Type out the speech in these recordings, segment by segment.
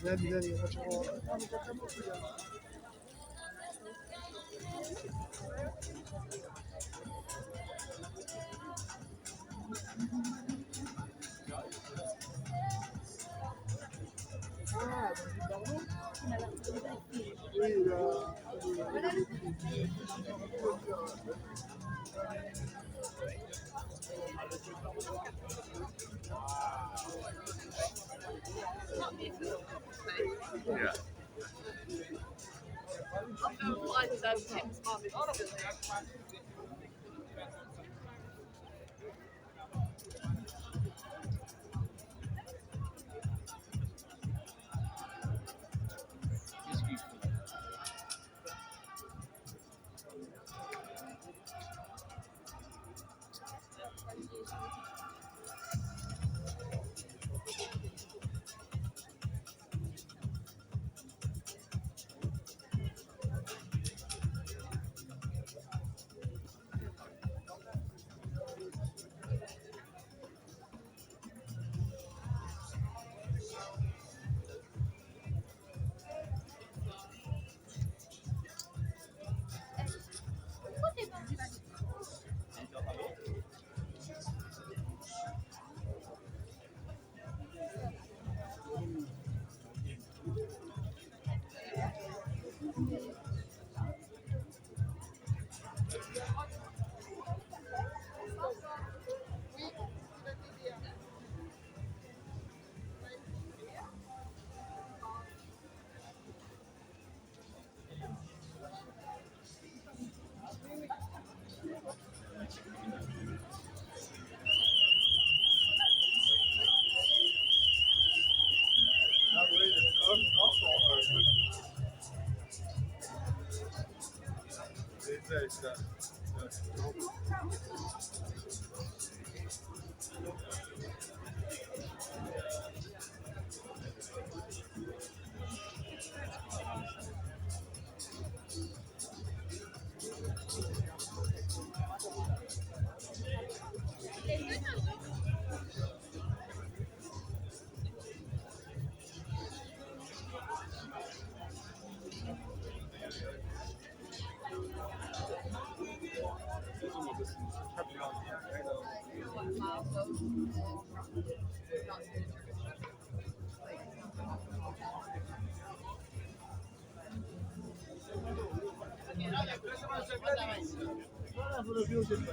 Vedi, vedi, facciamo... Ah, pardon? Oui, Yeah. Ah oui, non, c'est ça. Voilà, vous le vieux, c'est pas.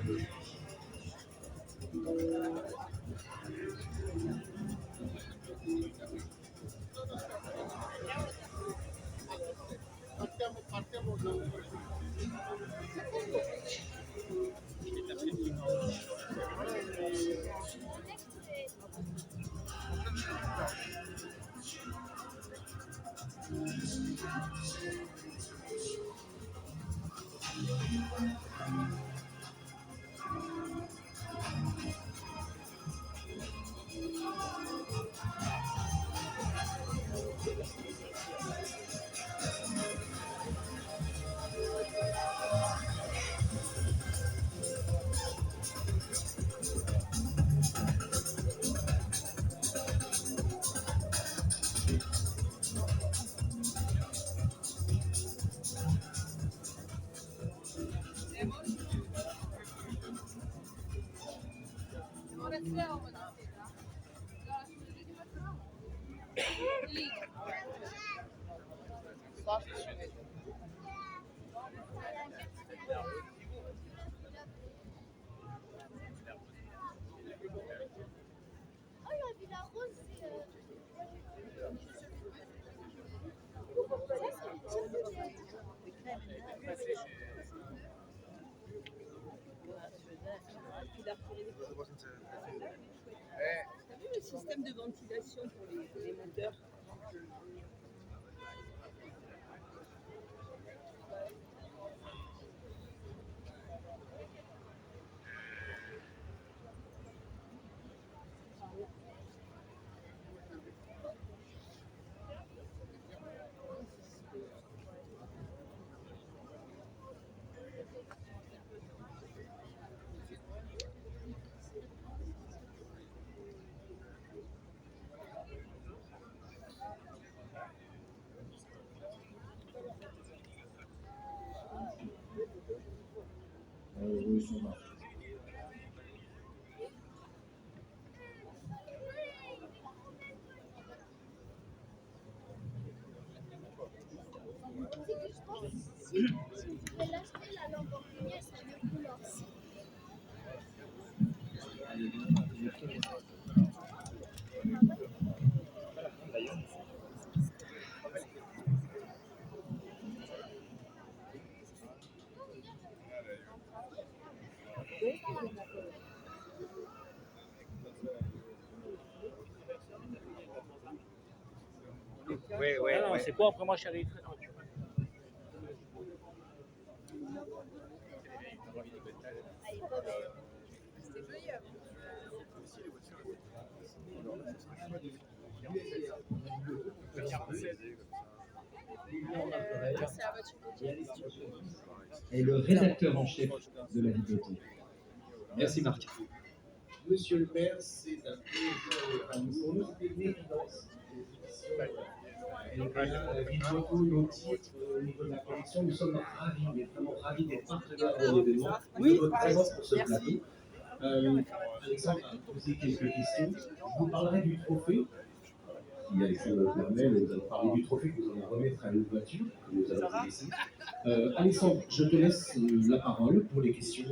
Partiamo da... T'as vu le système de ventilation pour les moteurs? son art. Si vous pouvez l'acheter, la Lamborghini, elle serait de couleur. Non, c'est quoi après moi j'arrive. Et le rédacteur en chef de la bibliothèque. Merci Marc. Monsieur le maire, c'est un peu pour nous, c'est une évidence. La ville de Bordeaux, nos titres au niveau de la collection, nous sommes ravis, mais vraiment ravis d'être partenaires de l'événement, de votre présence pour ce plateau. Alexandre a posé quelques questions. Je vous parlerai du trophée. Si Alexandre le permet, nous allons parler du trophée que nous allons remettre à une voiture que nous allons vous laisser. Alexandre, je te laisse la parole pour les questions.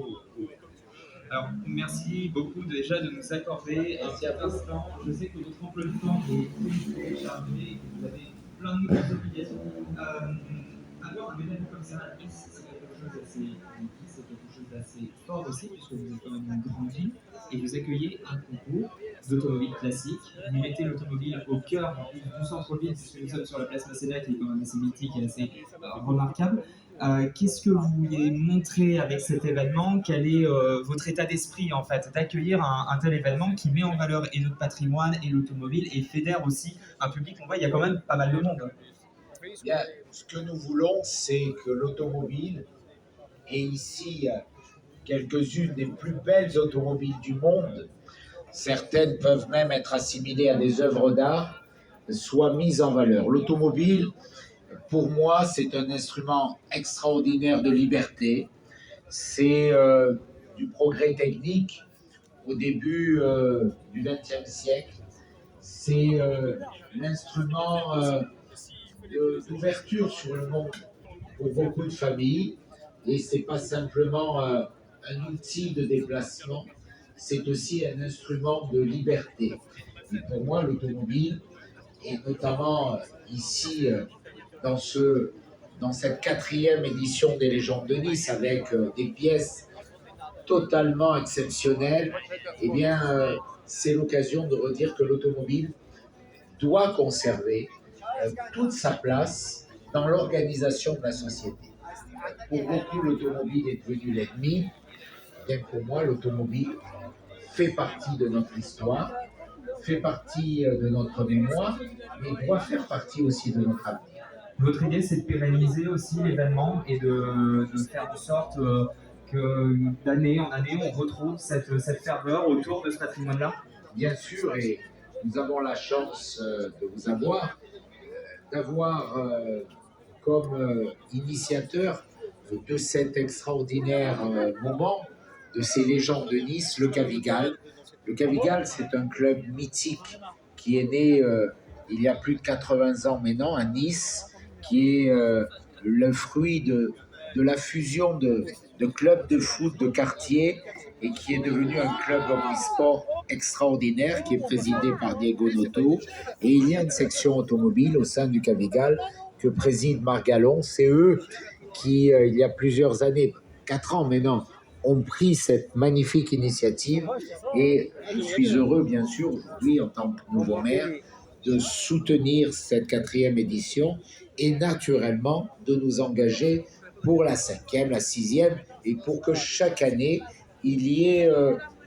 Alors, merci beaucoup déjà de nous accorder un petit instant. Je sais que votre emploi du temps est chargé et que vous avez plein de nouvelles obligations. Alors, un événement comme ça, c'est quelque chose d'assez unique, c'est quelque chose d'assez fort aussi, puisque vous êtes quand même une grande ville et vous accueillez un concours d'automobile classique. Vous mettez l'automobile au cœur du centre-ville, puisque nous sommes sur la place Masséna, qui est quand même assez mythique et assez remarquable. Qu'est-ce que vous vouliez montrer avec cet événement? Quel est votre état d'esprit en fait d'accueillir un tel événement qui met en valeur et notre patrimoine et l'automobile et fédère aussi un public? On voit, il y a quand même pas mal de monde. Bien, ce que nous voulons, c'est que l'automobile, et ici quelques-unes des plus belles automobiles du monde, certaines peuvent même être assimilées à des œuvres d'art, soient mises en valeur. L'automobile, pour moi, c'est un instrument extraordinaire de liberté. C'est du progrès technique au début du XXe siècle. C'est l'instrument d'ouverture sur le monde pour beaucoup de familles. Et ce n'est pas simplement un outil de déplacement, c'est aussi un instrument de liberté. Et pour moi, l'automobile, et notamment ici, dans cette 4e édition des Légendes de Nice, avec des pièces totalement exceptionnelles, eh bien, c'est l'occasion de redire que l'automobile doit conserver toute sa place dans l'organisation de la société. Pour beaucoup, l'automobile est devenue l'ennemi. Bien pour moi, l'automobile fait partie de notre histoire, fait partie de notre mémoire, mais doit faire partie aussi de notre avenir. Votre idée, c'est de pérenniser aussi l'événement et de faire en sorte que d'année en année, on retrouve cette ferveur autour de ce patrimoine-là? Bien sûr, et nous avons la chance de vous d'avoir comme initiateur de cet extraordinaire moment, de ces Légendes de Nice, le Cavigal. Le Cavigal, c'est un club mythique qui est né il y a plus de 80 ans maintenant à Nice, qui est le fruit de la fusion de clubs de foot de quartier et qui est devenu un club omnisport extraordinaire qui est présidé par Diego Noto. Et il y a une section automobile au sein du Cavigal que préside Marc Gallon. C'est eux qui, il y a plusieurs années, 4 ans maintenant, ont pris cette magnifique initiative. Et je suis heureux, bien sûr, aujourd'hui, en tant que nouveau maire, de soutenir cette 4e édition et naturellement de nous engager pour la 5e, la 6e, et pour que chaque année, il y ait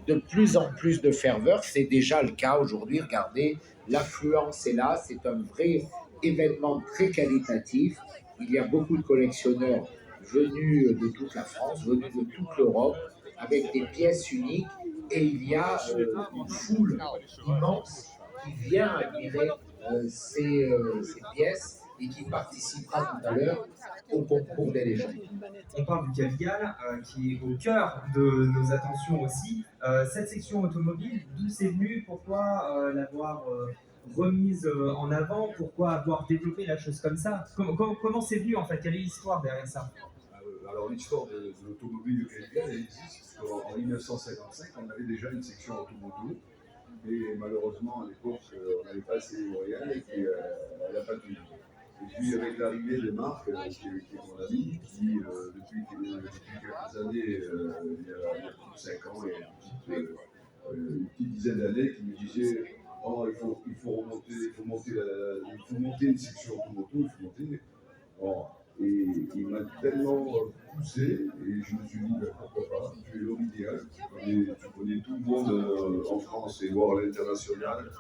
de plus en plus de ferveur. C'est déjà le cas aujourd'hui. Regardez, l'affluence est là. C'est un vrai événement très qualitatif. Il y a beaucoup de collectionneurs venus de toute la France, venus de toute l'Europe, avec des pièces uniques. Et il y a une foule immense qui vient admirer ces pièces et qui participera tout à l'heure au concours des légendes. On parle du Cavigal, qui est au cœur de nos attentions aussi. Cette section automobile, d'où c'est venu? Pourquoi l'avoir remise en avant? Pourquoi avoir développé la chose comme ça? Comment c'est venu en fait? Quelle est l'histoire derrière ça? Alors l'histoire de l'automobile du Cavigal, elle existe. En 1955, on avait déjà une section automoto. Et malheureusement, à l'époque, on n'avait pas assez les moyens et elle n'a pas tenu. Et puis avec l'arrivée de Marc, qui est mon ami, qui depuis quelques années, il y a plus de 5 ans et une petite dizaine d'années, qui me disait oh, il faut monter une section automoto, il faut monter. Bon, et il m'a tellement poussé, et je me suis dit pourquoi pas, tu es l'homme idéal, tu connais tout le monde en France et voire à l'international.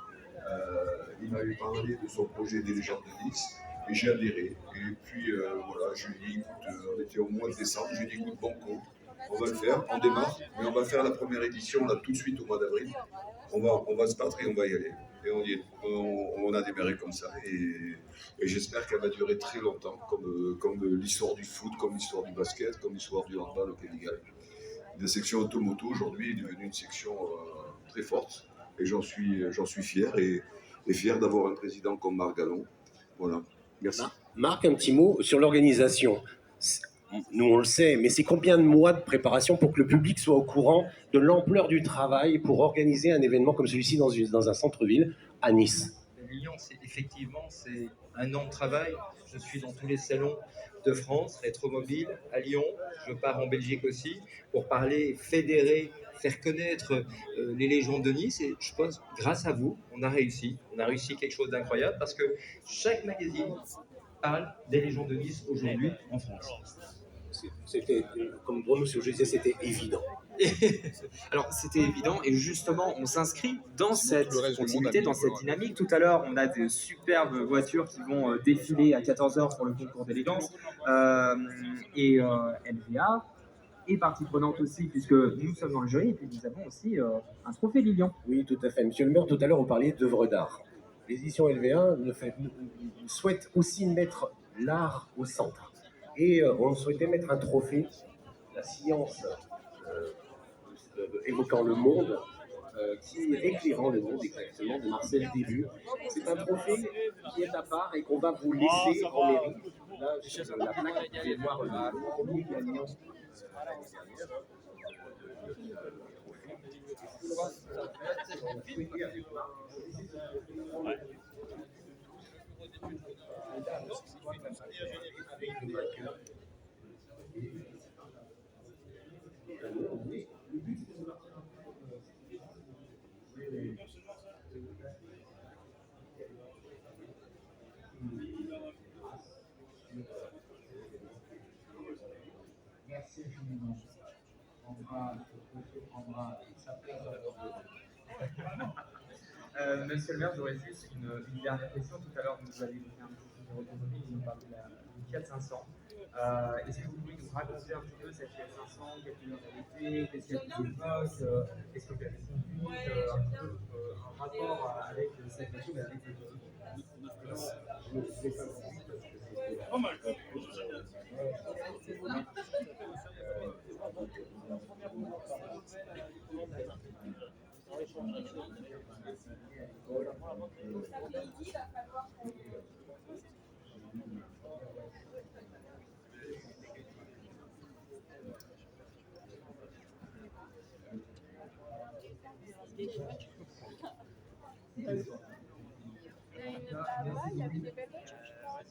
Il m'avait parlé de son projet des légendes de Nice. Et j'ai adhéré. Et puis voilà, je lui ai dit, écoute, on était au mois de décembre, j'ai dit, écoute, banco, on va le faire, on démarre, mais on va faire la première édition là tout de suite au mois d'avril. On va se battre et on va y aller. Et on a démarré comme ça. Et j'espère qu'elle va durer très longtemps, comme l'histoire du foot, comme l'histoire du basket, comme l'histoire du handball au Pédigal. La section automoto aujourd'hui est devenue une section très forte. Et j'en suis fier et fier d'avoir un président comme Marc Gallon. Voilà. Merci. Marc, un petit mot sur l'organisation. Nous, on le sait, mais c'est combien de mois de préparation pour que le public soit au courant de l'ampleur du travail pour organiser un événement comme celui-ci dans un centre-ville à Nice? Lyon, c'est un an de travail. Je suis dans tous les salons de France, Rétromobile, à Lyon. Je pars en Belgique aussi pour parler, fédérer, faire connaître les légendes de Nice. Et je pense, grâce à vous, on a réussi. On a réussi quelque chose d'incroyable parce que chaque magazine parle des légendes de Nice aujourd'hui en France. C'était, comme pour nous, je disais, c'était évident. Alors, c'était évident et justement, on s'inscrit dans cette continuité, dans cette dynamique. Tout à l'heure, on a de superbes voitures qui vont défiler à 14h pour le concours d'élégance. Et LVA est partie prenante aussi, puisque nous sommes dans le jury et puis nous avons aussi un trophée Lilian. Oui, tout à fait. Monsieur le maire, tout à l'heure, on parlait d'œuvres d'art. L'édition LV1 souhaite aussi mettre l'art au centre. Et on souhaitait mettre un trophée, la science évoquant le monde, éclairant le monde exactement, de Marcel Début. C'est un trophée qui est à part et qu'on va vous laisser en mairie. Là, sur la plaque, vous pouvez voir le premier gagnant. Merci infiniment. Monsieur le maire, j'aurais juste une dernière question. Tout à l'heure, vous avez évoqué un petit peu de automobile, vous nous parlez de la Fiat 500. Est-ce que vous pouvez nous raconter un petit peu cette Fiat 500, quelle couleur elle était, qu'est-ce qu'elle évoque, est-ce que vous avez un petit peu un rapport avec cette voiture et avec l'automobile? Je ne sais pas Il y avait des belles voitures, je pense.